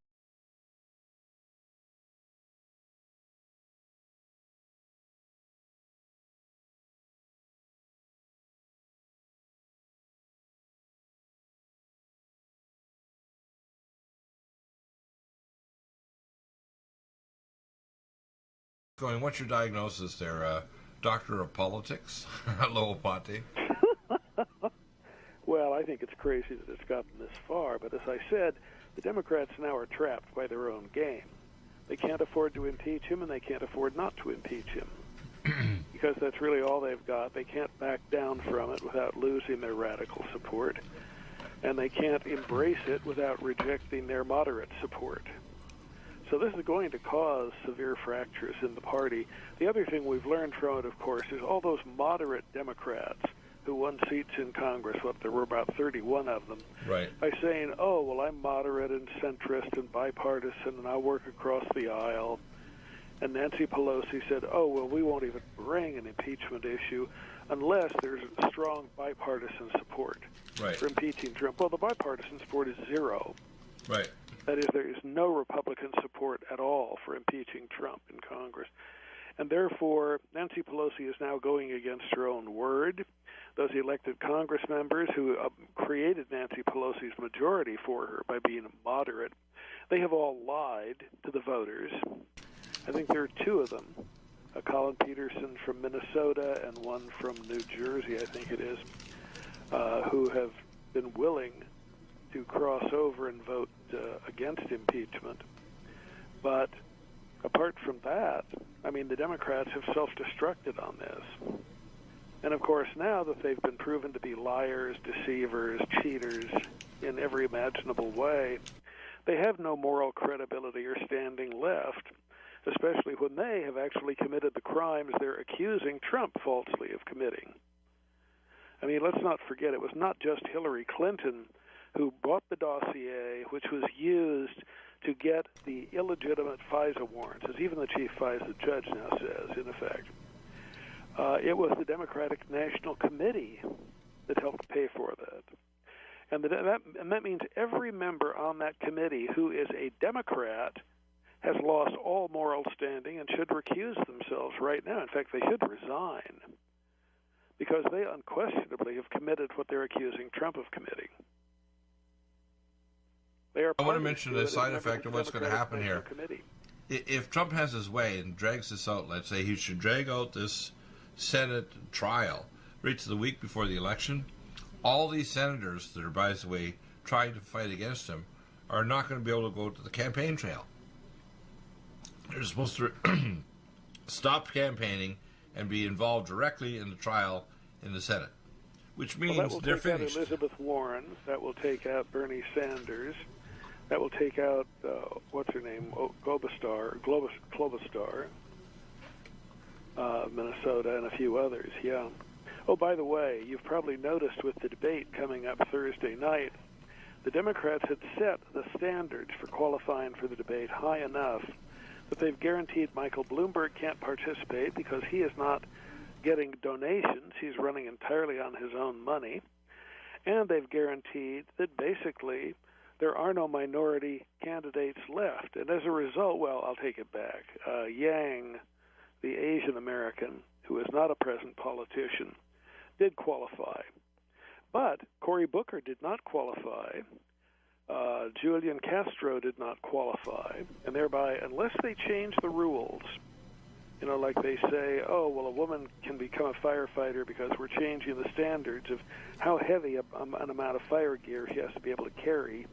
What's your diagnosis there, Doctor of Politics, Lowell Ponte? Well, I think it's crazy that it's gotten this far, but as I said, the Democrats now are trapped by their own game. They can't afford to impeach him, and they can't afford not to impeach him, because that's really all they've got. They can't back down from it without losing their radical support, and they can't embrace it without rejecting their moderate support. So this is going to cause severe fractures in the party. The other thing we've learned from it, of course, is all those moderate Democrats who won seats in Congress, there were about 31 of them, right, by saying, oh, well, I'm moderate and centrist and bipartisan, and I'll work across the aisle. And Nancy Pelosi said, oh, well, we won't even bring an impeachment issue unless there's strong bipartisan support for impeaching Trump. Well, the bipartisan support is zero. Right. That is, there is no Republican support at all for impeaching Trump in Congress. And therefore, Nancy Pelosi is now going against her own word. Those elected Congress members who created Nancy Pelosi's majority for her by being moderate, they have all lied to the voters. I think there are two of them, Colin Peterson from Minnesota and one from New Jersey, I think it is, who have been willing to cross over and vote against impeachment. But apart from that, I mean, the Democrats have self-destructed on this. And, of course, now that they've been proven to be liars, deceivers, cheaters in every imaginable way, they have no moral credibility or standing left, especially when they have actually committed the crimes they're accusing Trump falsely of committing. I mean, let's not forget, it was not just Hillary Clinton who bought the dossier, which was used to get the illegitimate FISA warrants, as even the chief FISA judge now says, in effect. It was the Democratic National Committee that helped pay for that. And that means every member on that committee who is a Democrat has lost all moral standing and should recuse themselves right now. In fact, they should resign because they unquestionably have committed what they're accusing Trump of committing. I want to mention the side effect of what's going to happen here. If Trump has his way and drags this out, let's say he should drag out this Senate trial right to the week before the election, all these senators that are, by the way, trying to fight against him are not going to be able to go to the campaign trail. They're supposed to stop campaigning and be involved directly in the trial in the Senate, which means they're finished. That will take out Elizabeth Warren. That will take out Bernie Sanders. That will take out, what's her name, Globestar, Minnesota, and a few others, yeah. Oh, by the way, you've probably noticed with the debate coming up Thursday night, the Democrats had set the standards for qualifying for the debate high enough that they've guaranteed Michael Bloomberg can't participate because he is not getting donations. He's running entirely on his own money. And they've guaranteed that basically there are no minority candidates left. And as a result, well, I'll take it back. Yang, the Asian American, who is not a present politician, did qualify. But Cory Booker did not qualify. Julian Castro did not qualify. And thereby, unless they change the rules, you know, like they say, oh, well, a woman can become a firefighter because we're changing the standards of how heavy an amount of fire gear she has to be able to carry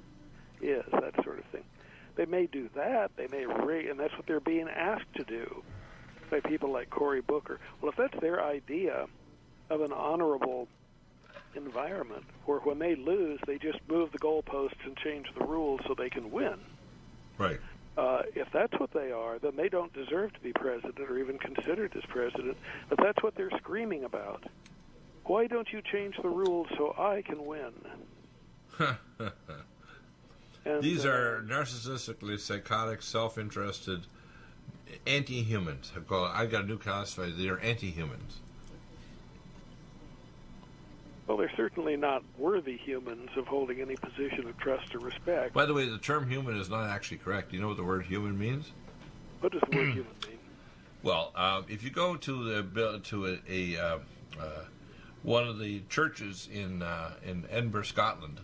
is, that sort of thing. They may do that. They may and that's what they're being asked to do by people like Cory Booker. Well, if that's their idea of an honorable environment where when they lose, they just move the goalposts and change the rules so they can win. Right. If that's what they are, then they don't deserve to be president or even considered as president, but that's what they're screaming about. Why don't you change the rules so I can win? And, these are narcissistically psychotic, self-interested anti-humans. I've got a new classifier. They are anti-humans. Well, they're certainly not worthy humans of holding any position of trust or respect. By the way, the term human is not actually correct. Do you know what the word human means? What does the word human mean? Well, if you go to one of the churches in Edinburgh, Scotland,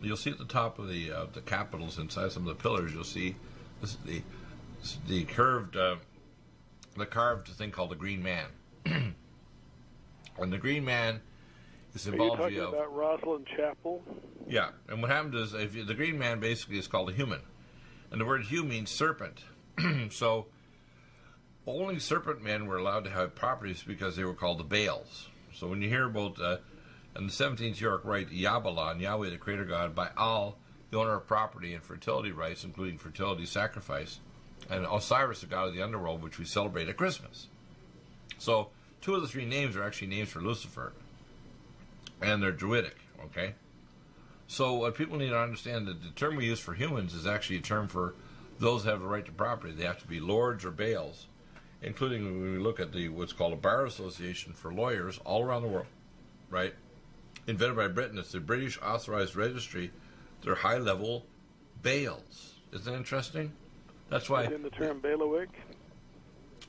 you'll see at the top of the capitals inside some of the pillars, you'll see the carved thing called the Green Man. And the Green Man is symbology Are you talking about Rosslyn Chapel? Yeah, and what happened is the Green Man basically is called a human, and the word "hue" means serpent. So only serpent men were allowed to have properties because they were called the Baals. So when you hear about in the 17th York rite, Yabalan, Yahweh the Creator God, by Al, the owner of property and fertility rights, including fertility sacrifice, and Osiris, the god of the underworld, which we celebrate at Christmas. So 2 of the 3 names are actually names for Lucifer. and they're druidic, okay? So what people need to understand that the term we use for humans is actually a term for those that have the right to property. They have to be lords or bails, including when we look at what's called a bar association for lawyers all around the world, right? Invented by Britain. It's the British Authorized Registry. They're high-level bails. Isn't that interesting? That's why... in the term bailiwick?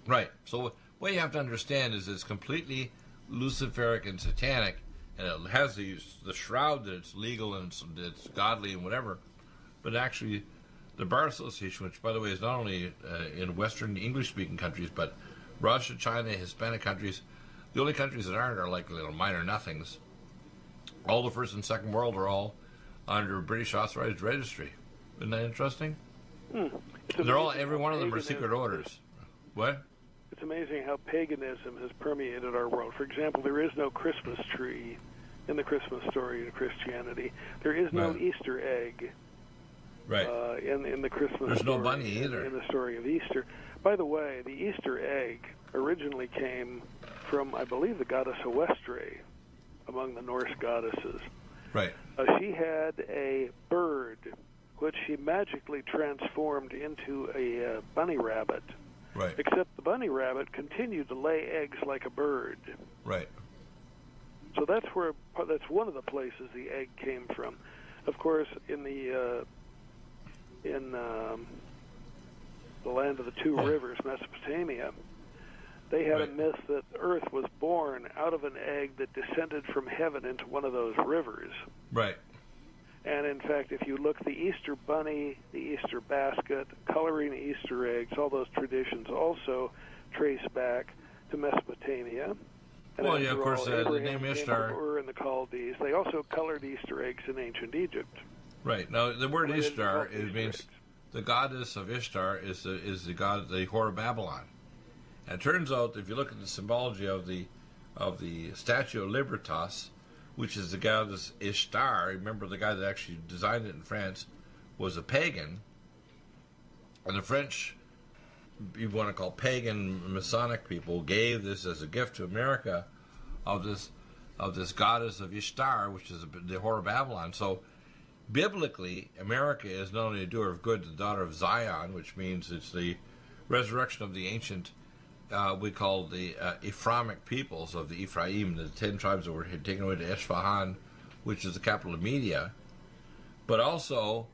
Right. So what you have to understand is it's completely luciferic and satanic, and it has the shroud that it's legal and it's godly and whatever, but actually the Bar Association, which by the way is not only in Western English-speaking countries, but Russia, China, Hispanic countries, the only countries that aren't are like little minor nothings. All the first and second world are all under British Authorized Registry. Isn't that interesting? They're all, every one of them are secret orders. What? It's amazing how paganism has permeated our world. For example, there is no Christmas tree in the Christmas story in Christianity. There is no Easter egg in the Christmas There's story. No bunny either. In the story of Easter. By the way, the Easter egg originally came from, I believe, the goddess Eostre, among the Norse goddesses. Right. She had a bird which she magically transformed into a bunny rabbit. Right. Except the bunny rabbit continued to lay eggs like a bird. Right. So that's one of the places the egg came from. Of course, in the land of the two rivers, Mesopotamia, they had a myth that Earth was born out of an egg that descended from heaven into one of those rivers. Right. And in fact, if you look, the Easter bunny, the Easter basket, coloring Easter eggs, all those traditions also trace back to Mesopotamia. And well, yeah, of course, the name Ishtar. Ur and the Chaldees. They also colored Easter eggs in ancient Egypt. Right. Now, the word Ishtar, it means the goddess of Ishtar is the god, the whore of Babylon. And it turns out, if you look at the symbology of the Statue of Libertas, which is the goddess Ishtar, remember the guy that actually designed it in France was a pagan, and the French, you want to call pagan Masonic people, gave this as a gift to America of this goddess of Ishtar, which is the whore of Babylon. So biblically, America is not only a doer of good, the daughter of Zion, which means it's the resurrection of the ancient, we call the Ephraimic peoples of the Ephraim, the 10 tribes that were taken away to Esfahan, which is the capital of Media. But also,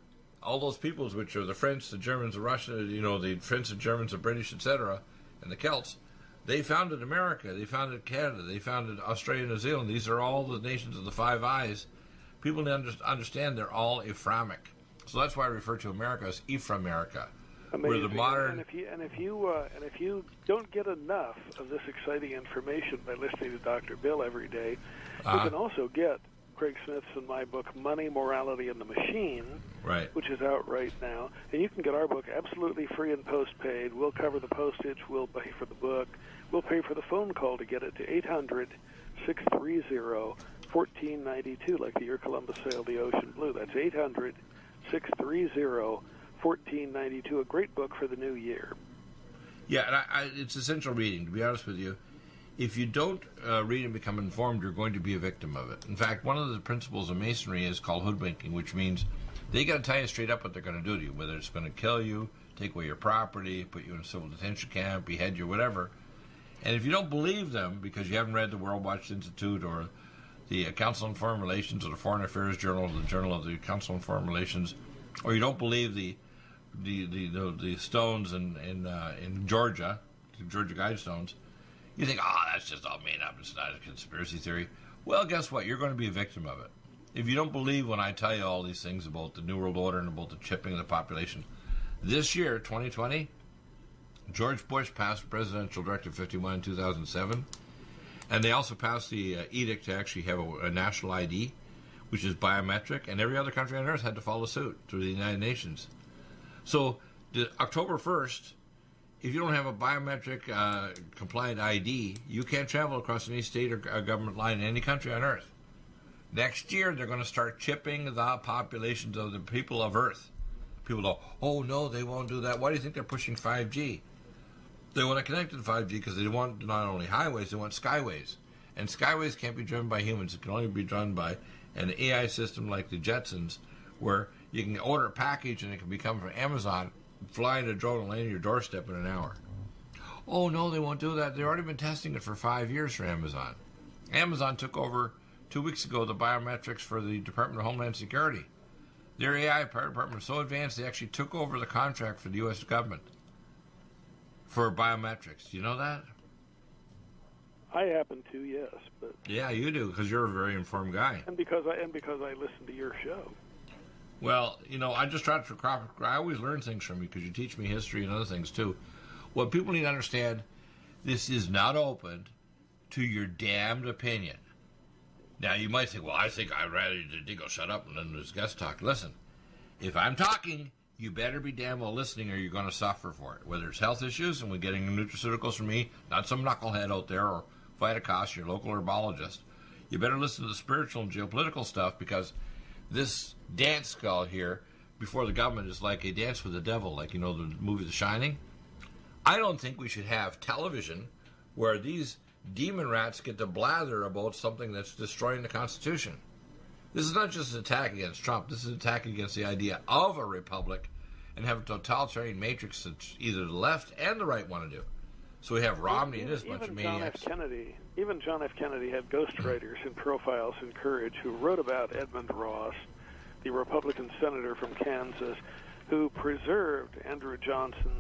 all those peoples, which are the French, the Germans, the Russians, the French, the Germans, the British, etc., and the Celts, they founded America, they founded Canada, they founded Australia and New Zealand. These are all the nations of the Five Eyes. People need to understand they're all Ephraimic. So that's why I refer to America as Ephraimerica. Amazing. The modern... and if you don't get enough of this exciting information by listening to Dr. Bill every day, you can also get Craig Smith's and my book, Money, Morality, and the Machine, which is out right now. And you can get our book absolutely free and post-paid. We'll cover the postage. We'll pay for the book. We'll pay for the phone call to get it to 800-630-1492, like the year Columbus sailed the ocean blue. That's 800-630-1492, a great book for the new year. Yeah, and it's essential reading, to be honest with you. If you don't read and become informed, you're going to be a victim of it. In fact, one of the principles of Masonry is called hoodwinking, which means they got to tell you straight up what they're going to do to you, whether it's going to kill you, take away your property, put you in a civil detention camp, behead you, whatever. And if you don't believe them because you haven't read the World Watch Institute or the Council on Foreign Relations or the Foreign Affairs Journal, the Journal of the Council on Foreign Relations, or you don't believe the stones in Georgia, the Georgia Guidestones, you think, that's just all made up. It's not a conspiracy theory. Well, guess what? You're going to be a victim of it. If you don't believe when I tell you all these things about the New World Order and about the chipping of the population, this year, 2020, George Bush passed Presidential Directive 51 in 2007, and they also passed the edict to actually have a national ID, which is biometric, and every other country on earth had to follow suit through the United Nations. So, October 1st, if you don't have a biometric compliant ID, you can't travel across any state or government line in any country on Earth. Next year, they're going to start chipping the populations of the people of Earth. People go, oh, no, they won't do that. Why do you think they're pushing 5G? They want to connect to 5G because they want not only highways, they want skyways. And skyways can't be driven by humans. It can only be driven by an AI system like the Jetsons, where you can order a package and it can become from Amazon, fly in a drone and land on your doorstep in an hour. Oh, no, they won't do that. They've already been testing it for 5 years for Amazon. Amazon took over 2 weeks ago the biometrics for the Department of Homeland Security. Their AI department was so advanced, they actually took over the contract for the U.S. government for biometrics. Do you know that? I happen to, yes, but yeah, you do, because you're a very informed guy, and because I listen to your show. Well, you know, I just try to. I always learn things from you because you teach me history and other things too. What people need to understand: this is not open to your damned opinion. Now, you might think, well, I think I'd rather Digo shut up and let this guest talk. Listen, if I'm talking, you better be damn well listening or you're going to suffer for it. Whether it's health issues and we're getting nutraceuticals from me, not some knucklehead out there, or Vitacost, your local herbologist. You better listen to the spiritual and geopolitical stuff, because this dance skull here before the government is like a dance with the devil, like, you know, the movie The Shining. I don't think we should have television where these demon rats get to blather about something that's destroying the Constitution. This is not just an attack against Trump. This is an attack against the idea of a republic and have a totalitarian matrix that either the left and the right want to do. So we have Romney and this bunch of maniacs. Even John F. Kennedy had ghostwriters in Profiles in Courage who wrote about Edmund Ross, the Republican senator from Kansas, who preserved Andrew Johnson,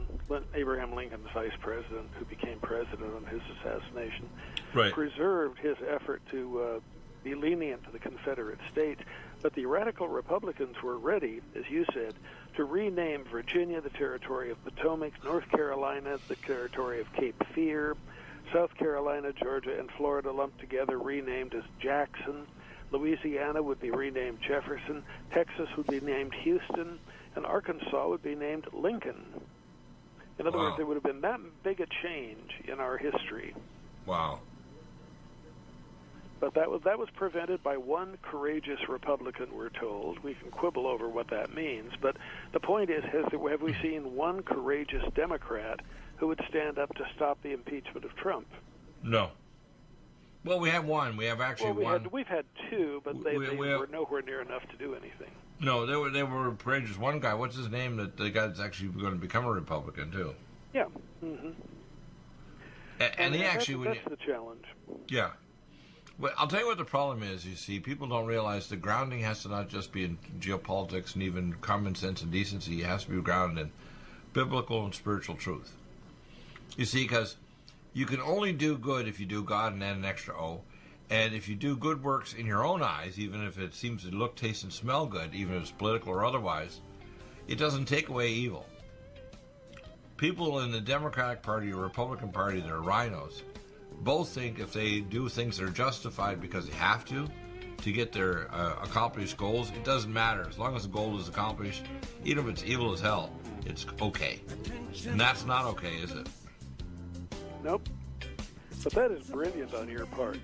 Abraham Lincoln's vice president, who became president on his assassination, right, preserved his effort to be lenient to the Confederate States. But the radical Republicans were ready, as you said, to rename Virginia the territory of Potomac, North Carolina the territory of Cape Fear, South Carolina, Georgia, and Florida lumped together, renamed as Jackson. Louisiana would be renamed Jefferson. Texas would be named Houston. And Arkansas would be named Lincoln. In other words, there would have been that big a change in our history. Wow. But that was prevented by one courageous Republican, we're told. We can quibble over what that means. But the point is, have we seen one courageous Democrat who would stand up to stop the impeachment of Trump? No. Well, we have one. We have actually one. We've had two, but they were nowhere near enough to do anything. No, they were courageous. One guy, what's his name, that the guy that's actually going to become a Republican, too. Yeah. Mm-hmm. And he actually... That's the challenge. Yeah. But I'll tell you what the problem is, you see. People don't realize the grounding has to not just be in geopolitics and even common sense and decency. It has to be grounded in biblical and spiritual truth. You see, because you can only do good if you do God and add an extra O. And if you do good works in your own eyes, even if it seems to look, taste, and smell good, even if it's political or otherwise, it doesn't take away evil. People in the Democratic Party or Republican Party that are rhinos both think if they do things that are justified because they have to get their accomplished goals, it doesn't matter. As long as the goal is accomplished, even if it's evil as hell, it's okay. And that's not okay, is it? Nope. But that is brilliant on your part.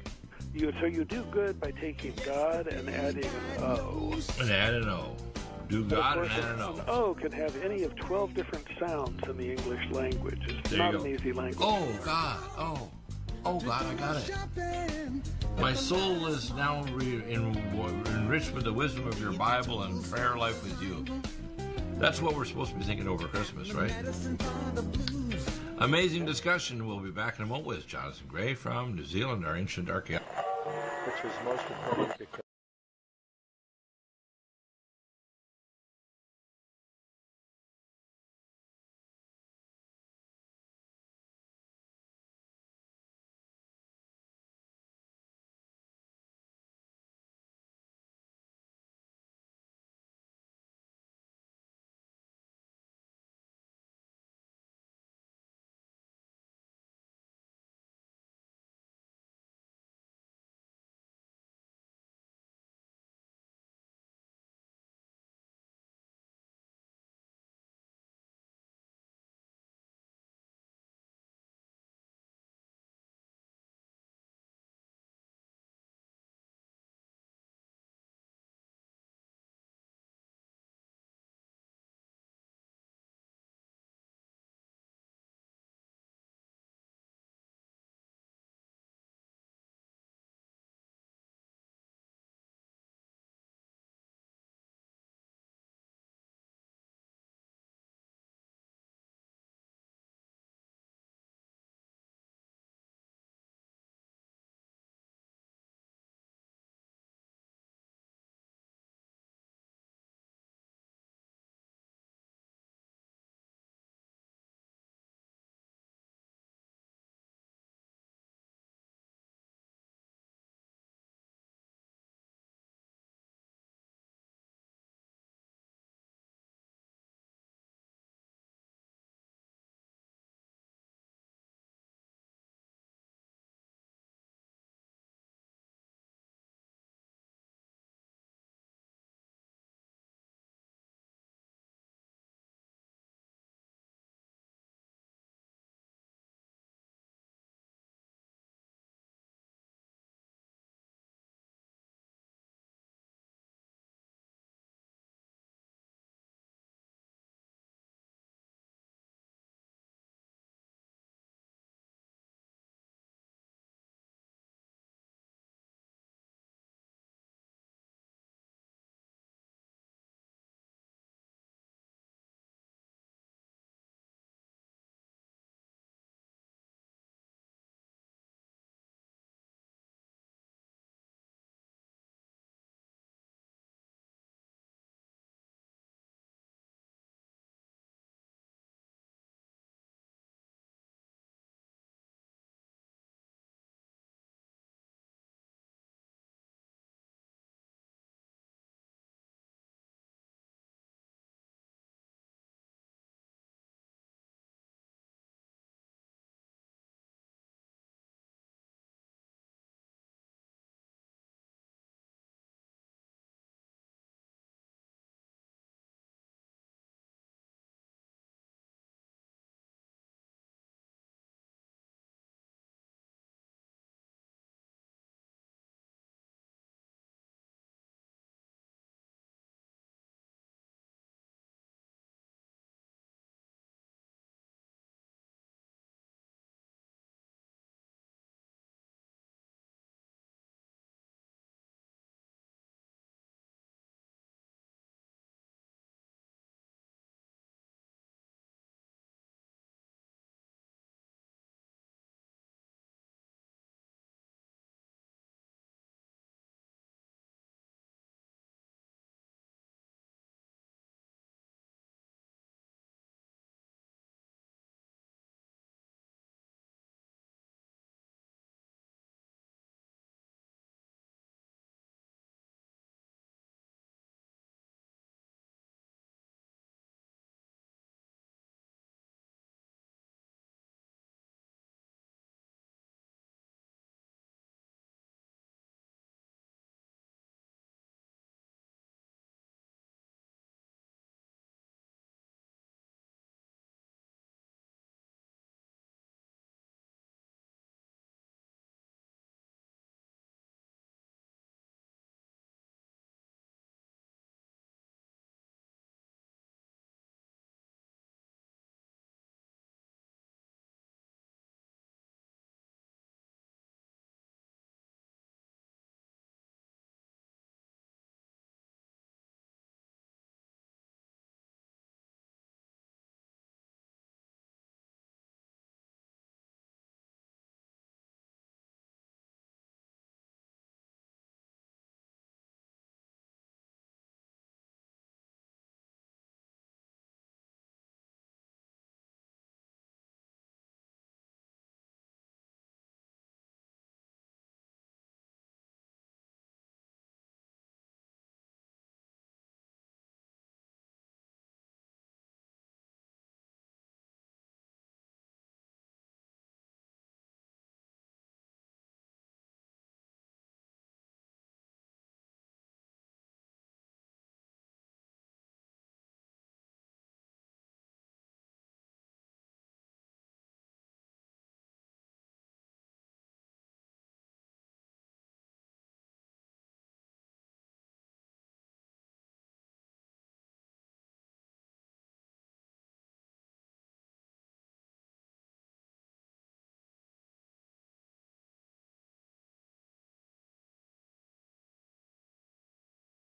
So you do good by taking God and adding an O. And add an O. Do God and add an O. An O can have any of 12 different sounds in the English language. It's not an easy language. Oh, God. Oh, God, I got it. My soul is now enriched with the wisdom of your Bible and prayer life with you. That's what we're supposed to be thinking over Christmas, right? Amazing discussion. We'll be back in a moment with Jonathan Gray from New Zealand, our ancient archaeologist. Which was most important because